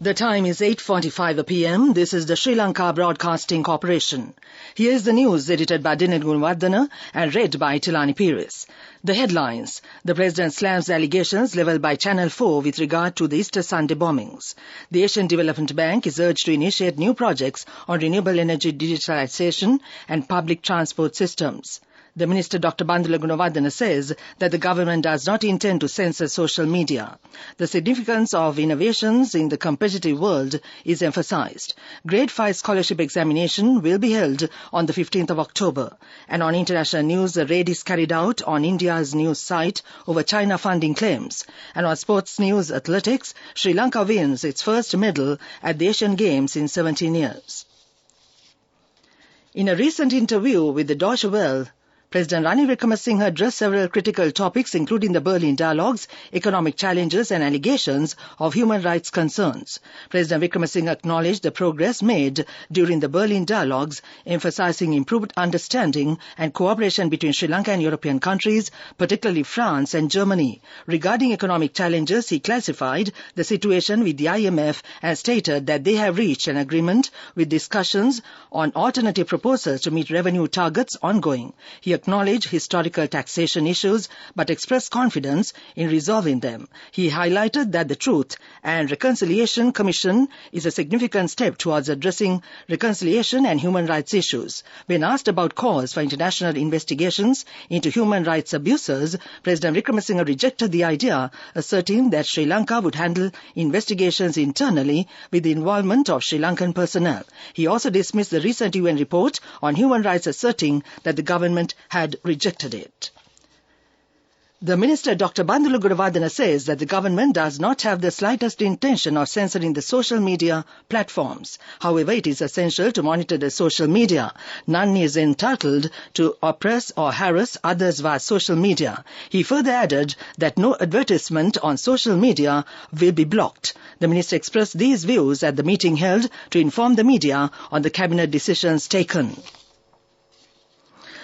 The time is 8:45 p.m. This is the Sri Lanka Broadcasting Corporation. Here is the news edited by Dinit Gunwardana and read by Tilani Pires. The headlines. The President slams allegations levelled by Channel 4 with regard to the Easter Sunday bombings. The Asian Development Bank is urged to initiate new projects on renewable energy digitalisation and public transport systems. The Minister Dr. Bandula Gunawardena says that the government does not intend to censor social media. The significance of innovations in the competitive world is emphasized. Grade 5 scholarship examination will be held on the 15th of October. And on international news, a raid is carried out on India's news site over China funding claims. And on sports news, athletics, Sri Lanka wins its first medal at the Asian Games in 17 years. In a recent interview with the Deutsche Welle, President Ranil Wickremesinghe addressed several critical topics including the Berlin dialogues, economic challenges and allegations of human rights concerns. President Wickremesinghe acknowledged the progress made during the Berlin dialogues, emphasizing improved understanding and cooperation between Sri Lanka and European countries, particularly France and Germany. Regarding economic challenges, he classified the situation with the IMF and stated that they have reached an agreement with discussions on alternative proposals to meet revenue targets ongoing. He acknowledged historical taxation issues but expressed confidence in resolving them. He highlighted that the Truth and Reconciliation Commission is a significant step towards addressing reconciliation and human rights issues. When asked about calls for international investigations into human rights abuses, President Wickremesinghe rejected the idea, asserting that Sri Lanka would handle investigations internally with the involvement of Sri Lankan personnel. He also dismissed the recent UN report on human rights, asserting that the government had rejected it. The Minister Dr. Bandula Gunawardena says that the government does not have the slightest intention of censoring the social media platforms. However, it is essential to monitor the social media. None is entitled to oppress or harass others via social media. He further added that no advertisement on social media will be blocked. The Minister expressed these views at the meeting held to inform the media on the cabinet decisions taken.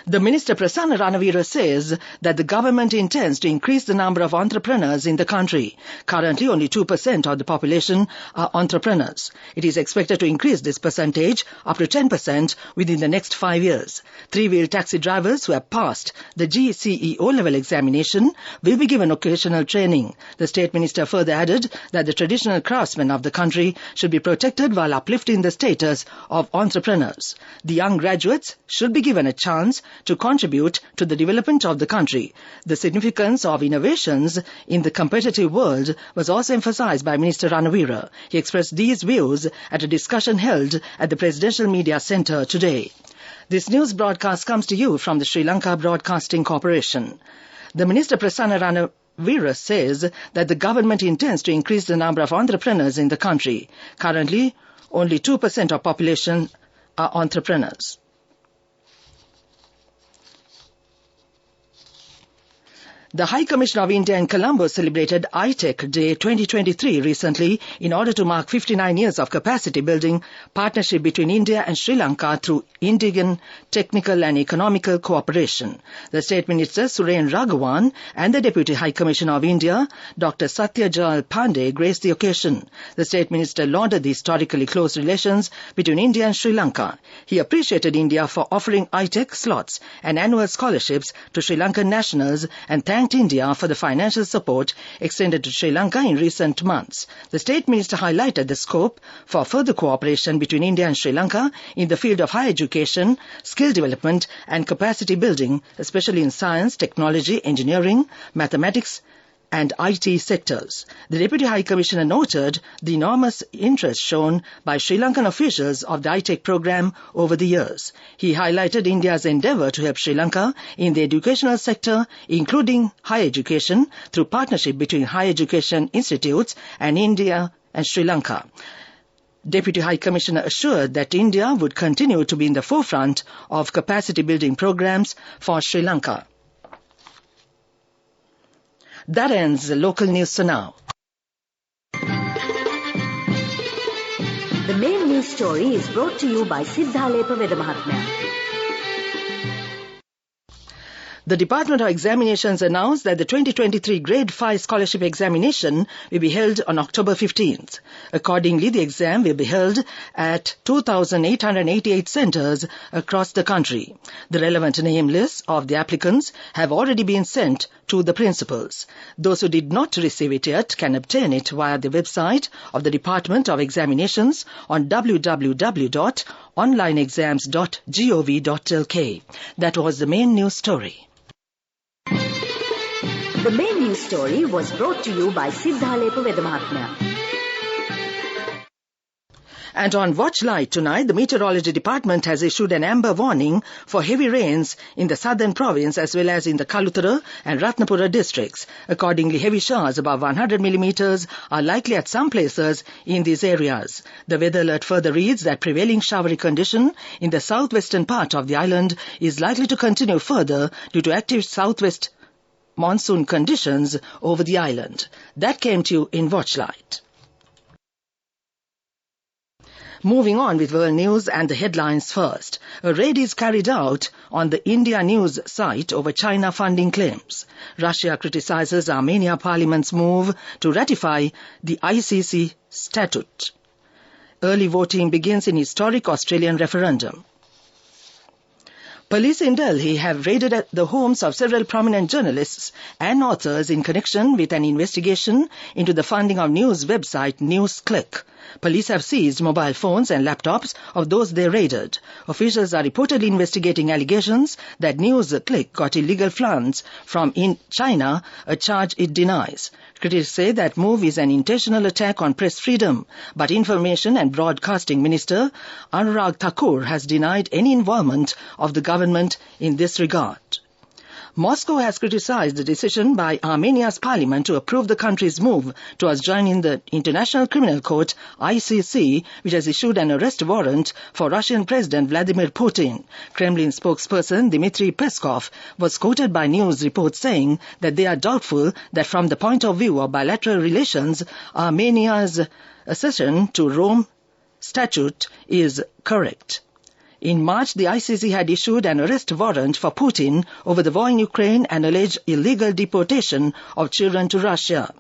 The Minister Prasanna Ranawira says that the government intends to increase the number of entrepreneurs in the country. Currently, only 2% of the population are entrepreneurs. It is expected to increase this percentage up to 10% within the next 5 years. Three-wheel taxi drivers who have passed the GCE O-level examination will be given occasional training. The State Minister further added that the traditional craftsmen of the country should be protected while uplifting the status of entrepreneurs. The young graduates should be given a chance to contribute to the development of the country. The significance of innovations in the competitive world was also emphasized by Minister Ranawira. He expressed these views at a discussion held at the Presidential Media Centre today. This news broadcast comes to you from the Sri Lanka Broadcasting Corporation. The Minister Prasanna Ranawira says that the government intends to increase the number of entrepreneurs in the country. Currently, only 2% of population are entrepreneurs. The High Commission of India in Colombo celebrated iTech Day 2023 recently in order to mark 59 years of capacity building partnership between India and Sri Lanka through Indian technical and economical cooperation. The State Minister Suren Raghavan and the Deputy High Commissioner of India, Dr. Satyajal Pandey, graced the occasion. The State Minister lauded the historically close relations between India and Sri Lanka. He appreciated India for offering iTech slots and annual scholarships to Sri Lankan nationals and thanked India for the financial support extended to Sri Lanka in recent months. The State Minister highlighted the scope for further cooperation between India and Sri Lanka in the field of higher education, skill development and capacity building, especially in science, technology, engineering, mathematics and IT sectors. The Deputy High Commissioner noted the enormous interest shown by Sri Lankan officials of the iTech program over the years. He highlighted India's endeavour to help Sri Lanka in the educational sector, including higher education, through partnership between higher education institutes and India and Sri Lanka. Deputy High Commissioner assured that India would continue to be in the forefront of capacity building programs for Sri Lanka. That ends the local news for now. The main news story is brought to you by Sinhala Veda Mahatmya. The Department of Examinations announced that the 2023 Grade 5 Scholarship Examination will be held on October 15th. Accordingly, the exam will be held at 2,888 centres across the country. The relevant name lists of the applicants have already been sent to the principals. Those who did not receive it yet can obtain it via the website of the Department of Examinations on www.onlineexams.gov.lk. That was the main news story. The main news story was brought to you by Sinhala Vedamahatmya. And on Watch Light tonight, the Meteorology Department has issued an amber warning for heavy rains in the southern province as well as in the Kalutara and Ratnapura districts. Accordingly, heavy showers above 100 millimeters are likely at some places in these areas. The weather alert further reads that prevailing showery condition in the southwestern part of the island is likely to continue further due to active southwest monsoon conditions over the island. That came to you in Watchlight. Moving on with world news and the headlines first. A raid is carried out on the India News site over China funding claims. Russia criticizes Armenia Parliament's move to ratify the ICC statute. Early voting begins in historic Australian referendum. Police in Delhi have raided at the homes of several prominent journalists and authors in connection with an investigation into the funding of news website NewsClick. Police have seized mobile phones and laptops of those they raided. Officials are reportedly investigating allegations that NewsClick got illegal funds from in China, a charge it denies. Critics say that move is an intentional attack on press freedom, but Information and Broadcasting Minister Anurag Thakur has denied any involvement of the government in this regard. Moscow has criticized the decision by Armenia's parliament to approve the country's move towards joining the International Criminal Court, ICC, which has issued an arrest warrant for Russian President Vladimir Putin. Kremlin spokesperson Dmitry Peskov was quoted by news reports saying that they are doubtful that from the point of view of bilateral relations, Armenia's accession to Rome Statute is correct. In March, the ICC had issued an arrest warrant for Putin over the war in Ukraine and alleged illegal deportation of children to Russia.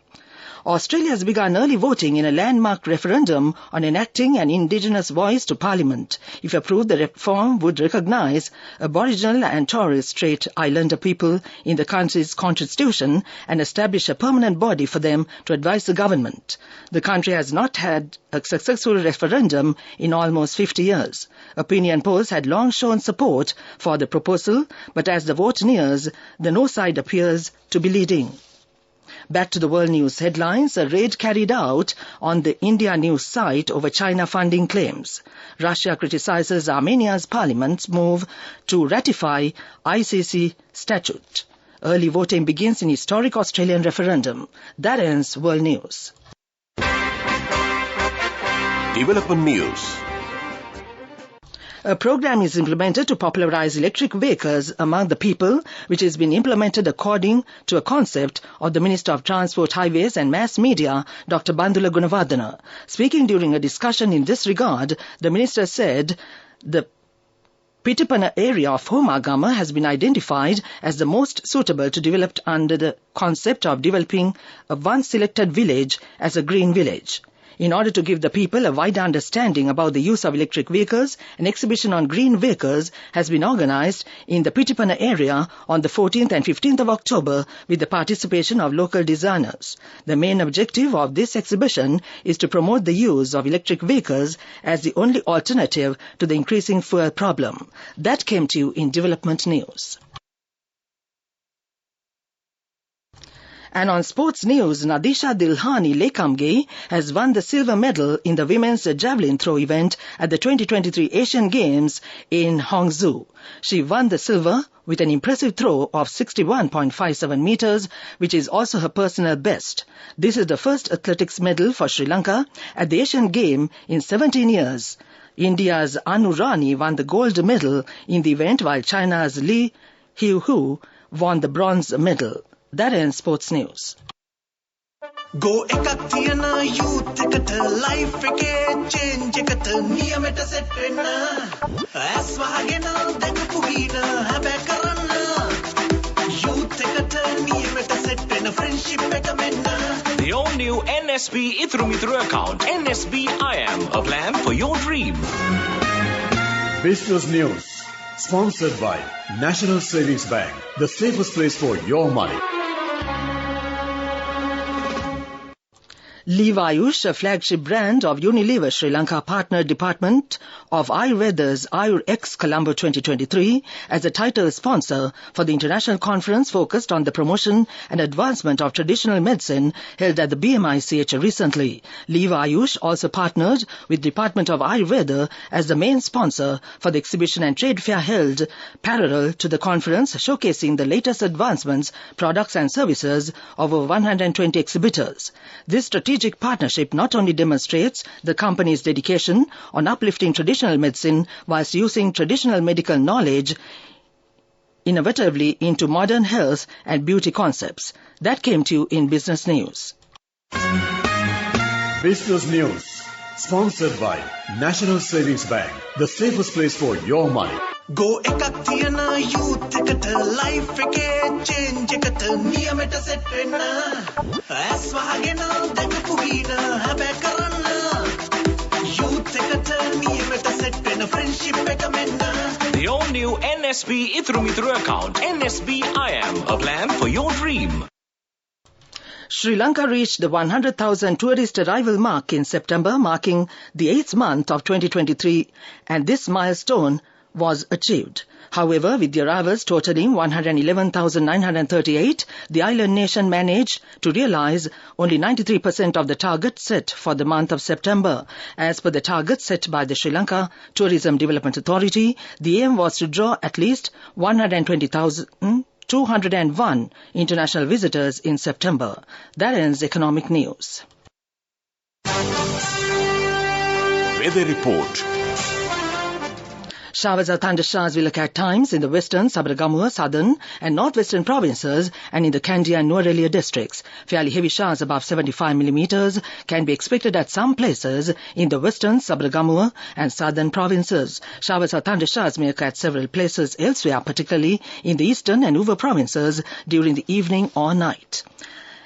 Australia has begun early voting in a landmark referendum on enacting an indigenous voice to Parliament. If approved, the reform would recognise Aboriginal and Torres Strait Islander people in the country's constitution and establish a permanent body for them to advise the government. The country has not had a successful referendum in almost 50 years. Opinion polls had long shown support for the proposal, but as the vote nears, the no side appears to be leading. Back to the world news headlines. A raid carried out on the India News site over China funding claims. Russia criticizes Armenia's parliament's move to ratify ICC statute. Early voting begins in historic Australian referendum. That ends world news. Development news. A program is implemented to popularize electric vehicles among the people, which has been implemented according to a concept of the Minister of Transport, Highways and Mass Media, Dr. Bandula Gunawardena. Speaking during a discussion in this regard, the Minister said the Pitipana area of Homagama has been identified as the most suitable to develop under the concept of developing one selected village as a green village. In order to give the people a wider understanding about the use of electric vehicles, an exhibition on green vehicles has been organized in the Pitipana area on the 14th and 15th of October with the participation of local designers. The main objective of this exhibition is to promote the use of electric vehicles as the only alternative to the increasing fuel problem. That came to you in Development News. And on sports news, Nadisha Dilhani Lekamge has won the silver medal in the women's javelin throw event at the 2023 Asian Games in Hangzhou. She won the silver with an impressive throw of 61.57 meters, which is also her personal best. This is the first athletics medal for Sri Lanka at the Asian Game in 17 years. India's Anu Rani won the gold medal in the event, while China's Li Hiu-hu won the bronze medal. That ends sports news. Go ekathiana youth ekata life eke change ekata niyameta set wenna as wahagena dekapuhina habe karanna friendship එක මෙන්න. The all-new NSB Ithru Mithru account. NSB IM, a plan for your dream. Business News, sponsored by National Savings Bank, the safest place for your money. Leave Ayush, a flagship brand of Unilever Sri Lanka partner department of Ayurveda's AyurX Colombo 2023 as a title sponsor for the international conference focused on the promotion and advancement of traditional medicine held at the BMICH recently. Leave Ayush also partnered with Department of Ayurveda as the main sponsor for the exhibition and trade fair held parallel to the conference, showcasing the latest advancements, products and services of over 120 exhibitors. This strategic partnership not only demonstrates the company's dedication on uplifting traditional medicine whilst using traditional medical knowledge innovatively into modern health and beauty concepts. That came to you in Business News. Business News, sponsored by National Savings Bank, the safest place for your money. Go එකක් තියන youth එකට life එකේ change එකට නියමෙට set වෙන්න. ඇස් වහගෙන දැකපු හීන හැබැයි කරන්න. youth එකට නියමෙට set වෙන friendship එක මෙන්න. The all-new NSB Ithru Mithru account. NSB IM, a plan for your dream. Sri Lanka reached the 100,000 tourist arrival mark in September, marking the 8th month of 2023, and this milestone was achieved. However, with the arrivals totaling 111,938, the island nation managed to realize only 93% of the target set for the month of September. As per the target set by the Sri Lanka Tourism Development Authority, the aim was to draw at least 120,201 international visitors in September. That ends economic news. Weather report. Showers or thundershowers will occur at times in the western, Sabaragamuwa, southern and northwestern provinces and in the Kandy and Nuwara districts. Fairly heavy showers above 75 millimeters can be expected at some places in the western, Sabaragamuwa and southern provinces. Showers or thundershowers may occur at several places elsewhere, particularly in the eastern and Uva provinces during the evening or night.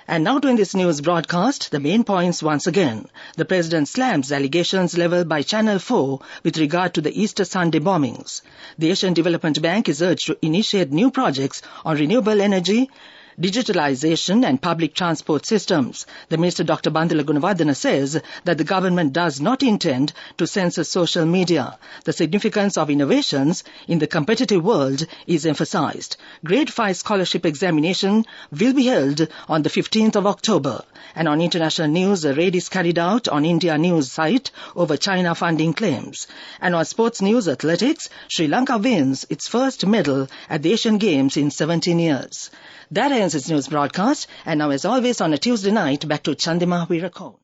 And now to end this news broadcast, the main points once again. The President slams allegations levelled by Channel 4 with regard to the Easter Sunday bombings. The Asian Development Bank is urged to initiate new projects on renewable energy, digitalization and public transport systems. The Minister Dr. Bandula Gunawardena says that the government does not intend to censor social media. The significance of innovations in the competitive world is emphasized. Grade 5 scholarship examination will be held on the 15th of October. And on international news, a raid is carried out on India News site over China funding claims. And on sports news, athletics, Sri Lanka wins its first medal at the Asian Games in 17 years. That ends its news broadcast, and now as always on a Tuesday night, back to Chandima Virakon.